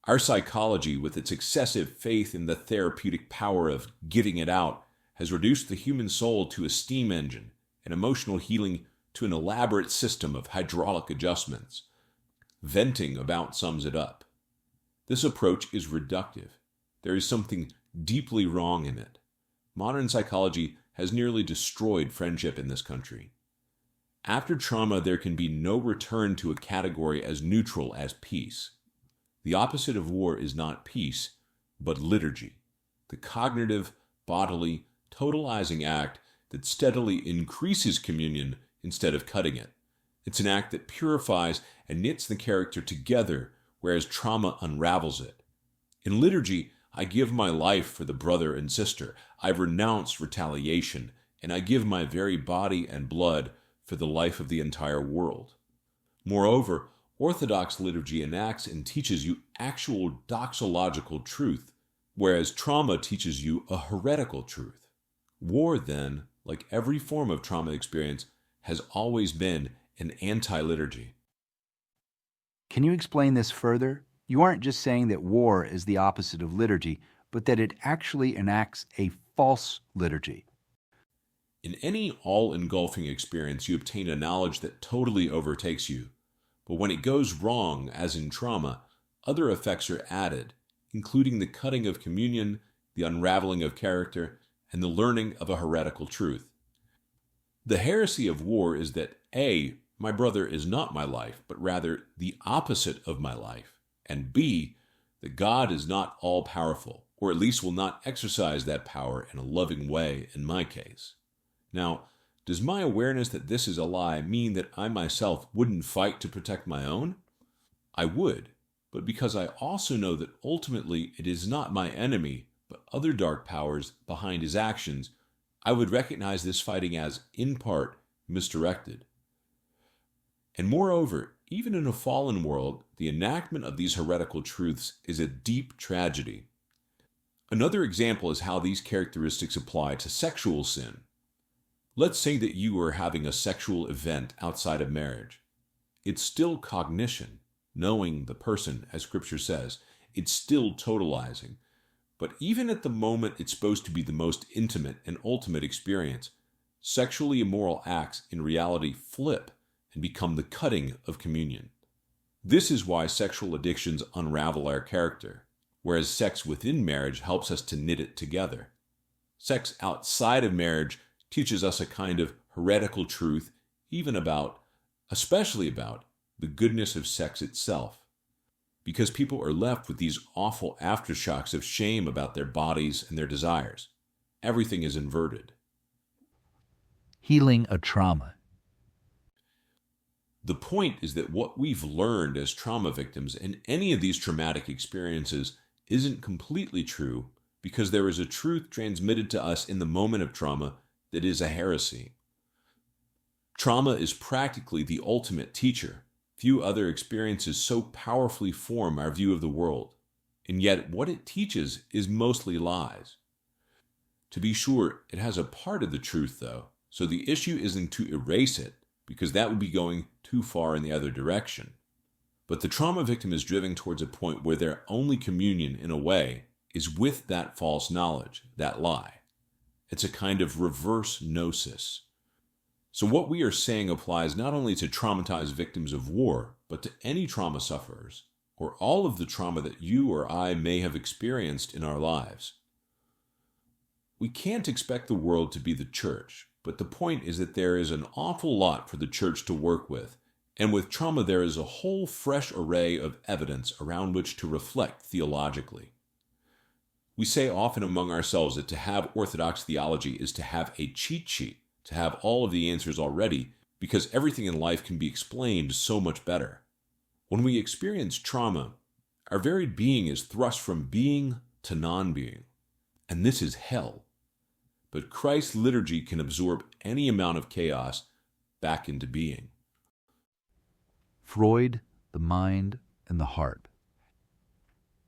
Our psychology, with its excessive faith in the therapeutic power of getting it out, has reduced the human soul to a steam engine, and emotional healing to an elaborate system of hydraulic adjustments. Venting about sums it up. This approach is reductive. There is something deeply wrong in it. Modern psychology has nearly destroyed friendship in this country. After trauma, there can be no return to a category as neutral as peace. The opposite of war is not peace, but liturgy, the cognitive, bodily, totalizing act that steadily increases communion instead of cutting it. It's an act that purifies and knits the character together, whereas trauma unravels it. In liturgy, I give my life for the brother and sister. I renounce retaliation, and I give my very body and blood for the life of the entire world. Moreover, Orthodox liturgy enacts and teaches you actual doxological truth, whereas trauma teaches you a heretical truth. War, then, like every form of trauma experience, has always been an anti-liturgy. Can you explain this further? You aren't just saying that war is the opposite of liturgy, but that it actually enacts a false liturgy. In any all-engulfing experience, you obtain a knowledge that totally overtakes you. But when it goes wrong, as in trauma, other effects are added, including the cutting of communion, the unraveling of character, and the learning of a heretical truth. The heresy of war is that A, my brother is not my life, but rather the opposite of my life, and B, that God is not all-powerful, or at least will not exercise that power in a loving way in my case. Now, does my awareness that this is a lie mean that I myself wouldn't fight to protect my own? I would, but because I also know that ultimately it is not my enemy, but other dark powers behind his actions, I would recognize this fighting as, in part, misdirected. And moreover, even in a fallen world, the enactment of these heretical truths is a deep tragedy. Another example is how these characteristics apply to sexual sin. Let's say that you are having a sexual event outside of marriage. It's still cognition, knowing the person, as Scripture says. It's still totalizing. But even at the moment it's supposed to be the most intimate and ultimate experience, sexually immoral acts in reality flip and become the cutting of communion. This is why sexual addictions unravel our character, whereas sex within marriage helps us to knit it together. Sex outside of marriage teaches us a kind of heretical truth, especially about, the goodness of sex itself. Because people are left with these awful aftershocks of shame about their bodies and their desires. Everything is inverted. Healing a trauma. The point is that what we've learned as trauma victims in any of these traumatic experiences isn't completely true, because there is a truth transmitted to us in the moment of trauma that is a heresy. Trauma is practically the ultimate teacher. Few other experiences so powerfully form our view of the world, and yet what it teaches is mostly lies. To be sure, it has a part of the truth, though, so the issue isn't to erase it, because that would be going too far in the other direction. But the trauma victim is driven towards a point where their only communion, in a way, is with that false knowledge, that lie. It's a kind of reverse gnosis. So what we are saying applies not only to traumatized victims of war, but to any trauma sufferers, or all of the trauma that you or I may have experienced in our lives. We can't expect the world to be the church, but the point is that there is an awful lot for the church to work with, and with trauma there is a whole fresh array of evidence around which to reflect theologically. We say often among ourselves that to have Orthodox theology is to have a cheat sheet, to have all of the answers already, because everything in life can be explained so much better. When we experience trauma, our very being is thrust from being to non-being, and this is hell. But Christ's liturgy can absorb any amount of chaos back into being. Freud, the mind, and the heart.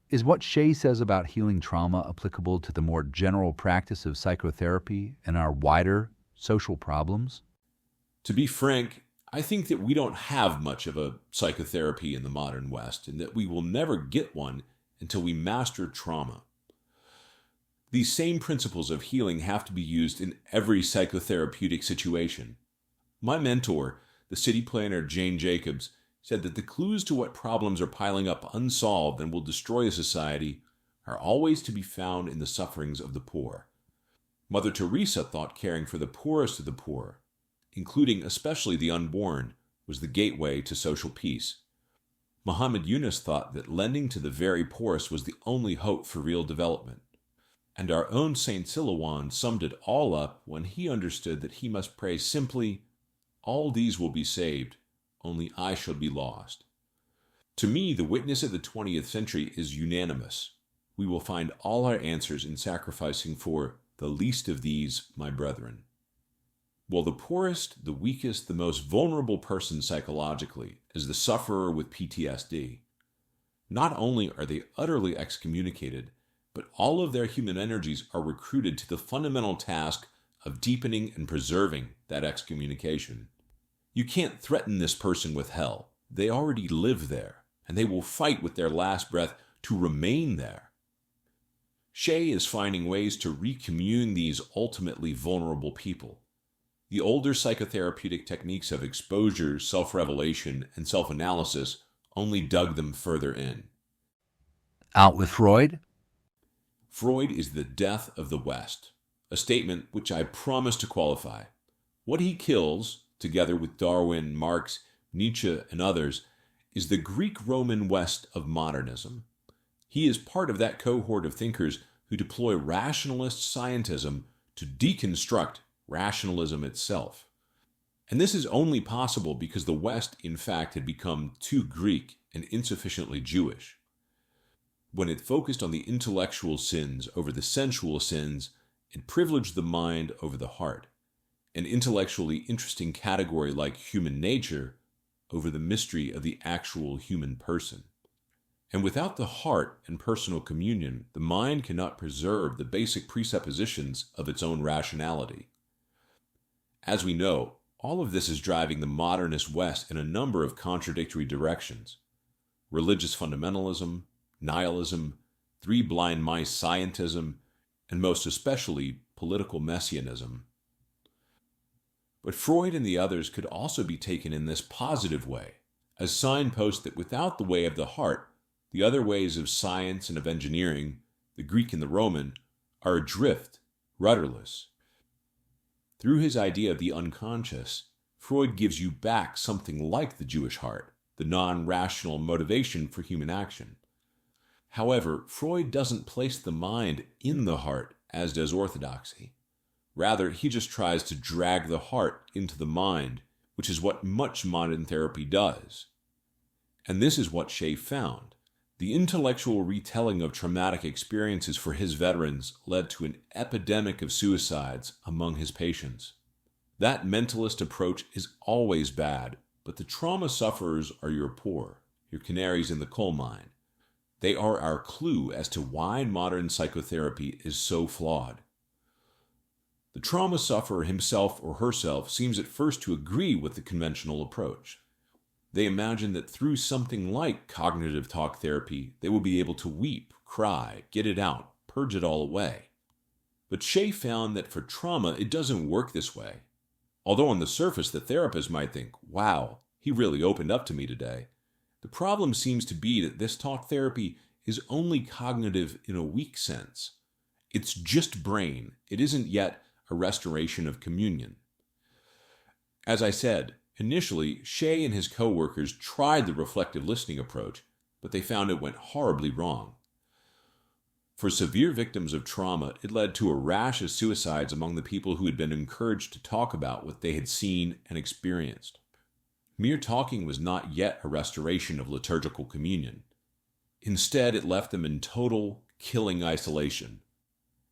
Is what Shea says about healing trauma applicable to the more general practice of psychotherapy and our wider social problems? To be frank, I think that we don't have much of a psychotherapy in the modern West, and that we will never get one until we master trauma. These same principles of healing have to be used in every psychotherapeutic situation. My mentor, the city planner Jane Jacobs, said that the clues to what problems are piling up unsolved and will destroy a society are always to be found in the sufferings of the poor. Mother Teresa thought caring for the poorest of the poor, including especially the unborn, was the gateway to social peace. Muhammad Yunus thought that lending to the very poorest was the only hope for real development. And our own Saint Silouan summed it all up when he understood that he must pray simply, "All these will be saved, only I shall be lost." To me, the witness of the 20th century is unanimous. We will find all our answers in sacrificing for the least of these, my brethren. Well, the poorest, the weakest, the most vulnerable person psychologically is the sufferer with PTSD. Not only are they utterly excommunicated, but all of their human energies are recruited to the fundamental task of deepening and preserving that excommunication. You can't threaten this person with hell. They already live there, and they will fight with their last breath to remain there. Shea is finding ways to recommune these ultimately vulnerable people. The older psychotherapeutic techniques of exposure, self-revelation, and self-analysis only dug them further in. Out with Freud? Freud is the death of the West, a statement which I promise to qualify. What he kills, together with Darwin, Marx, Nietzsche, and others, is the Greek-Roman West of modernism. He is part of that cohort of thinkers who deploy rationalist scientism to deconstruct rationalism itself. And this is only possible because the West, in fact, had become too Greek and insufficiently Jewish. When it focused on the intellectual sins over the sensual sins, it privileged the mind over the heart, an intellectually interesting category like human nature over the mystery of the actual human person. And without the heart and personal communion, the mind cannot preserve the basic presuppositions of its own rationality. As we know, all of this is driving the modernist West in a number of contradictory directions. Religious fundamentalism, nihilism, three blind mice scientism, and most especially political messianism. But Freud and the others could also be taken in this positive way, as signposts that without the way of the heart, the other ways of science and of engineering, the Greek and the Roman, are adrift, rudderless. Through his idea of the unconscious, Freud gives you back something like the Jewish heart, the non-rational motivation for human action. However, Freud doesn't place the mind in the heart, as does Orthodoxy. Rather, he just tries to drag the heart into the mind, which is what much modern therapy does. And this is what Shea found. The intellectual retelling of traumatic experiences for his veterans led to an epidemic of suicides among his patients. That mentalist approach is always bad, but the trauma sufferers are your poor, your canaries in the coal mine. They are our clue as to why modern psychotherapy is so flawed. The trauma sufferer himself or herself seems at first to agree with the conventional approach. They imagine that through something like cognitive talk therapy, they will be able to weep, cry, get it out, purge it all away. But Shea found that for trauma, it doesn't work this way. Although on the surface, the therapist might think, wow, he really opened up to me today. The problem seems to be that this talk therapy is only cognitive in a weak sense. It's just brain. It isn't yet a restoration of communion. As I said, initially, Shea and his co-workers tried the reflective listening approach, but they found it went horribly wrong. For severe victims of trauma, it led to a rash of suicides among the people who had been encouraged to talk about what they had seen and experienced. Mere talking was not yet a restoration of liturgical communion. Instead, it left them in total, killing isolation.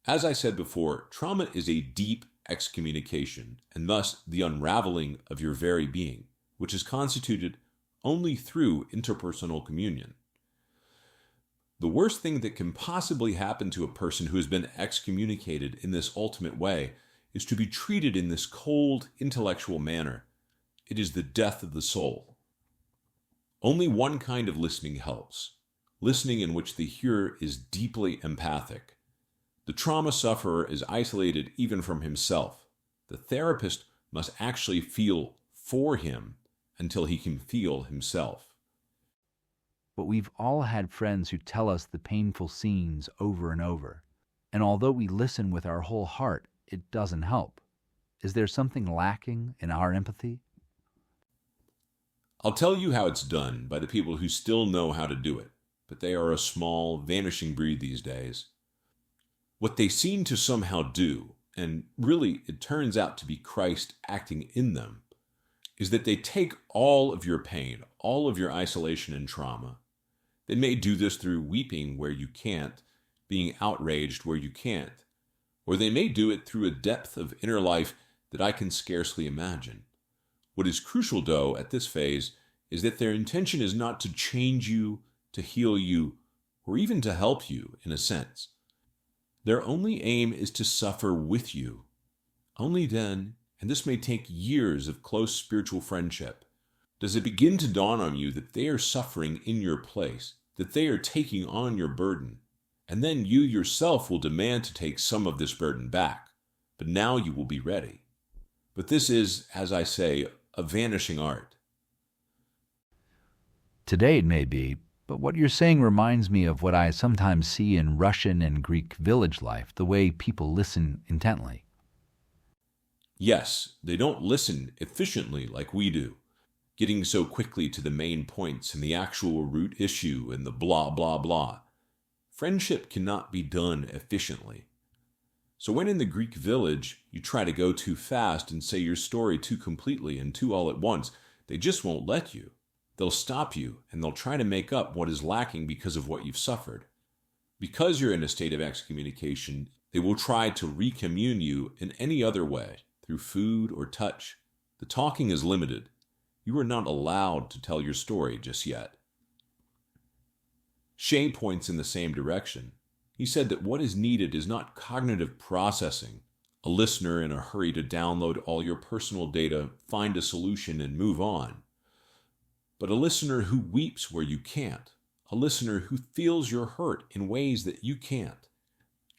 As I said before, trauma is a deep excommunication, and thus the unraveling of your very being, which is constituted only through interpersonal communion. The worst thing that can possibly happen to a person who has been excommunicated in this ultimate way is to be treated in this cold, intellectual manner. It is the death of the soul. Only one kind of listening helps, listening in which the hearer is deeply empathic. The trauma sufferer is isolated even from himself. The therapist must actually feel for him until he can feel himself. But we've all had friends who tell us the painful scenes over and over. And although we listen with our whole heart, it doesn't help. Is there something lacking in our empathy? I'll tell you how it's done by the people who still know how to do it, but they are a small, vanishing breed these days. What they seem to somehow do, and really it turns out to be Christ acting in them, is that they take all of your pain, all of your isolation and trauma. They may do this through weeping where you can't, being outraged where you can't, or they may do it through a depth of inner life that I can scarcely imagine. What is crucial, though, at this phase is that their intention is not to change you, to heal you, or even to help you, in a sense. Their only aim is to suffer with you. Only then, and this may take years of close spiritual friendship, does it begin to dawn on you that they are suffering in your place, that they are taking on your burden, and then you yourself will demand to take some of this burden back, but now you will be ready. But this is, as I say, a vanishing art. Today it may be, but what you're saying reminds me of what I sometimes see in Russian and Greek village life, the way people listen intently. Yes, they don't listen efficiently like we do, getting so quickly to the main points and the actual root issue and the blah, blah, blah. Friendship cannot be done efficiently. So when in the Greek village you try to go too fast and say your story too completely and too all at once, they just won't let you. They'll stop you and they'll try to make up what is lacking because of what you've suffered. Because you're in a state of excommunication, they will try to recommune you in any other way, through food or touch. The talking is limited. You are not allowed to tell your story just yet. Shea points in the same direction. He said that what is needed is not cognitive processing, a listener in a hurry to download all your personal data, find a solution, and move on, but a listener who weeps where you can't, a listener who feels your hurt in ways that you can't.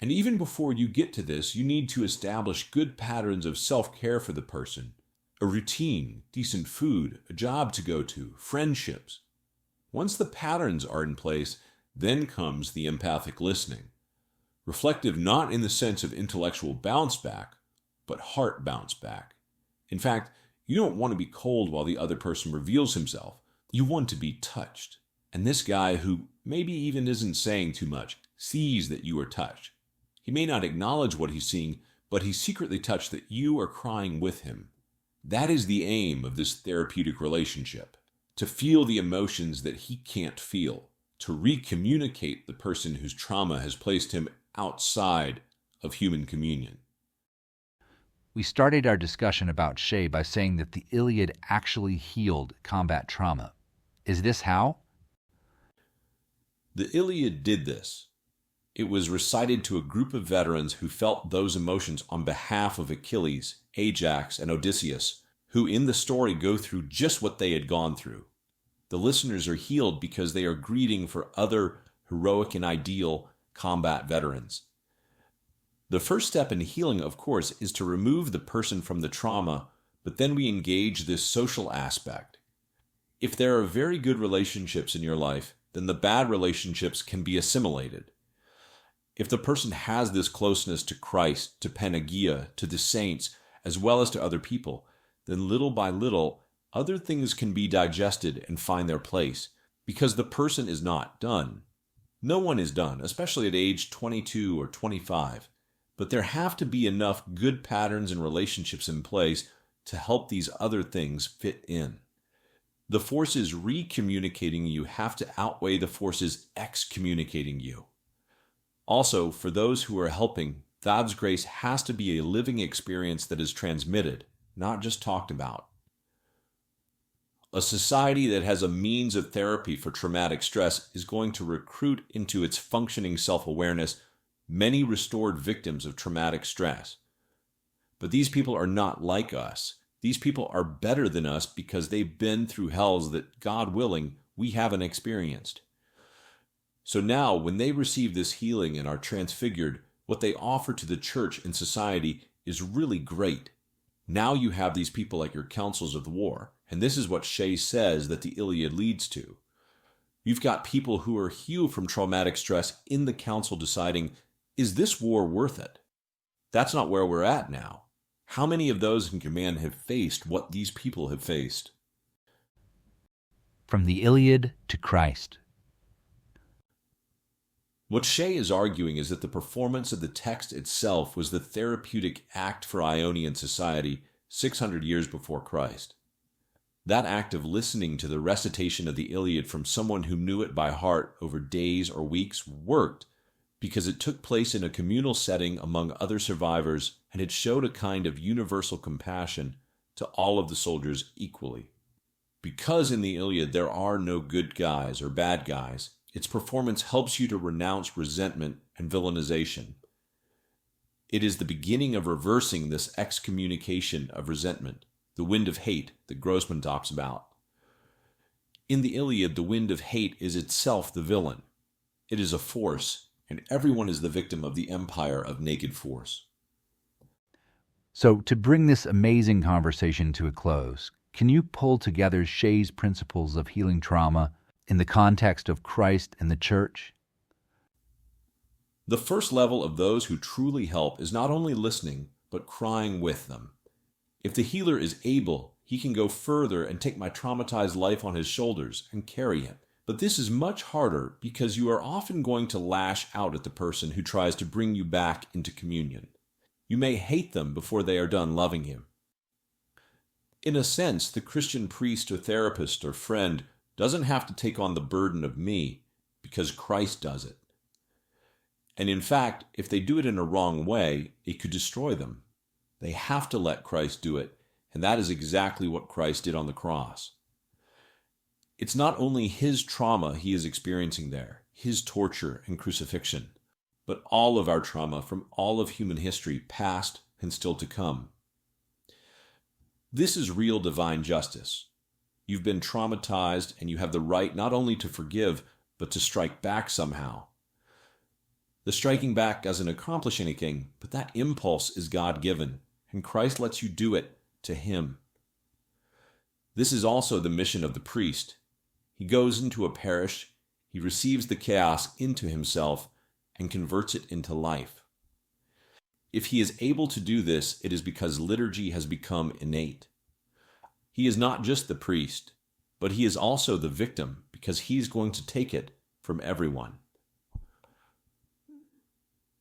And even before you get to this, you need to establish good patterns of self-care for the person, a routine, decent food, a job to go to, friendships. Once the patterns are in place, then comes the empathic listening. Reflective not in the sense of intellectual bounce back, but heart bounce back. In fact, you don't want to be cold while the other person reveals himself. You want to be touched. And this guy, who maybe even isn't saying too much, sees that you are touched. He may not acknowledge what he's seeing, but he's secretly touched that you are crying with him. That is the aim of this therapeutic relationship, to feel the emotions that he can't feel, to recommunicate the person whose trauma has placed him outside of human communion. We started our discussion about Shea by saying that the Iliad actually healed combat trauma. Is this how? The Iliad did this. It was recited to a group of veterans who felt those emotions on behalf of Achilles, Ajax, and Odysseus, who in the story go through just what they had gone through. The listeners are healed because they are greeting for other heroic and ideal combat veterans. The first step in healing, of course, is to remove the person from the trauma, but then we engage this social aspect. If there are very good relationships in your life, then the bad relationships can be assimilated. If the person has this closeness to Christ, to Panagia, to the saints, as well as to other people, then little by little, other things can be digested and find their place, because the person is not done. No one is done, especially at age 22 or 25. But there have to be enough good patterns and relationships in place to help these other things fit in. The forces recommunicating you have to outweigh the forces excommunicating you. Also, for those who are helping, God's grace has to be a living experience that is transmitted, not just talked about. A society that has a means of therapy for traumatic stress is going to recruit into its functioning self-awareness many restored victims of traumatic stress. But these people are not like us. These people are better than us because they've been through hells that, God willing, we haven't experienced. So now, when they receive this healing and are transfigured, what they offer to the church and society is really great. Now you have these people like your councils of war, and this is what Shea says that the Iliad leads to. You've got people who are healed from traumatic stress in the council deciding, is this war worth it? That's not where we're at now. How many of those in command have faced what these people have faced? From the Iliad to Christ. What Shea is arguing is that the performance of the text itself was the therapeutic act for Ionian society 600 years before Christ. That act of listening to the recitation of the Iliad from someone who knew it by heart over days or weeks worked because it took place in a communal setting among other survivors, and it showed a kind of universal compassion to all of the soldiers equally. Because in the Iliad there are no good guys or bad guys, its performance helps you to renounce resentment and villainization. It is the beginning of reversing this excommunication of resentment, the wind of hate that Grossman talks about. In the Iliad, the wind of hate is itself the villain. It is a force, and everyone is the victim of the empire of naked force. So, to bring this amazing conversation to a close, can you pull together Shea's principles of healing trauma in the context of Christ and the Church? The first level of those who truly help is not only listening, but crying with them. If the healer is able, he can go further and take my traumatized life on his shoulders and carry him. But this is much harder because you are often going to lash out at the person who tries to bring you back into communion. You may hate them before they are done loving you. In a sense, the Christian priest or therapist or friend doesn't have to take on the burden of me because Christ does it. And in fact, if they do it in a wrong way, it could destroy them. They have to let Christ do it, and that is exactly what Christ did on the cross. It's not only his trauma he is experiencing there, his torture and crucifixion, but all of our trauma from all of human history, past and still to come. This is real divine justice. You've been traumatized, and you have the right not only to forgive, but to strike back somehow. The striking back doesn't accomplish anything, but that impulse is God-given, and Christ lets you do it to him. This is also the mission of the priest. He goes into a parish, he receives the chaos into himself, and converts it into life. If he is able to do this, it is because liturgy has become innate. He is not just the priest, but he is also the victim, because he's going to take it from everyone.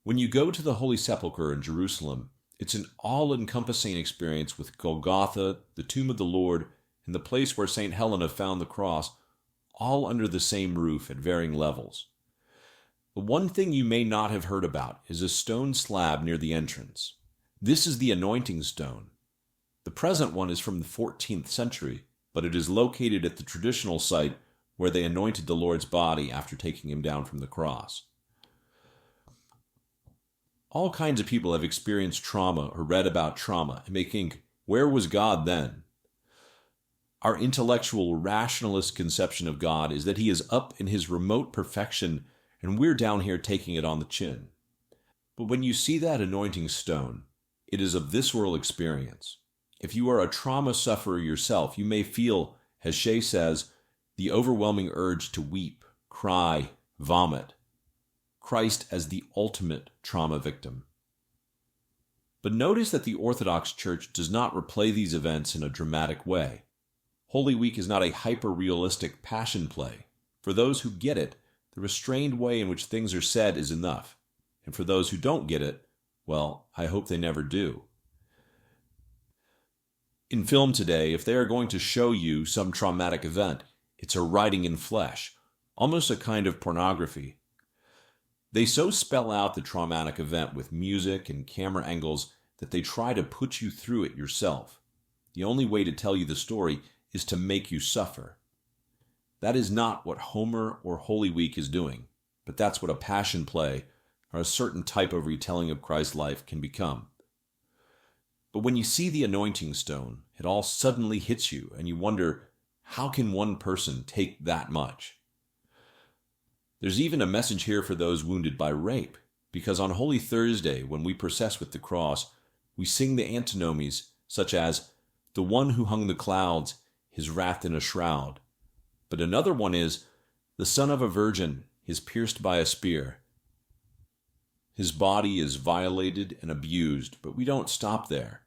When you go to the Holy Sepulchre in Jerusalem, it's an all-encompassing experience with Golgotha, the tomb of the Lord, and the place where St. Helena found the cross, all under the same roof at varying levels. The one thing you may not have heard about is a stone slab near the entrance. This is the anointing stone. The present one is from the 14th century, but it is located at the traditional site where they anointed the Lord's body after taking him down from the cross. All kinds of people have experienced trauma or read about trauma and may think, where was God then? Our intellectual, rationalist conception of God is that he is up in his remote perfection and we're down here taking it on the chin. But when you see that anointing stone, it is a visceral experience. If you are a trauma sufferer yourself, you may feel, as Shea says, the overwhelming urge to weep, cry, vomit. Christ as the ultimate trauma victim. But notice that the Orthodox Church does not replay these events in a dramatic way. Holy Week is not a hyper-realistic passion play. For those who get it, the restrained way in which things are said is enough. And for those who don't get it, well, I hope they never do. In film today, if they are going to show you some traumatic event, it's a writing in flesh, almost a kind of pornography. They so spell out the traumatic event with music and camera angles that they try to put you through it yourself. The only way to tell you the story is to make you suffer. That is not what Homer or Holy Week is doing, but that's what a passion play or a certain type of retelling of Christ's life can become. But when you see the anointing stone, it all suddenly hits you, and you wonder, how can one person take that much? There's even a message here for those wounded by rape, because on Holy Thursday, when we process with the cross, we sing the antinomies such as, the one who hung the clouds, his wrath in a shroud. But another one is, the son of a virgin is pierced by a spear. His body is violated and abused, but we don't stop there.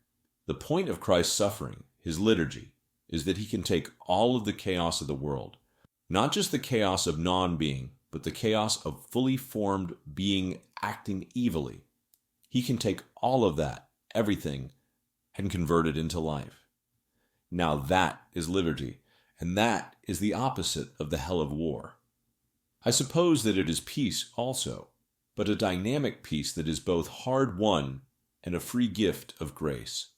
The point of Christ's suffering, his liturgy, is that he can take all of the chaos of the world, not just the chaos of non-being, but the chaos of fully formed being acting evilly. He can take all of that, everything, and convert it into life. Now that is liturgy, and that is the opposite of the hell of war. I suppose that it is peace also, but a dynamic peace that is both hard-won and a free gift of grace.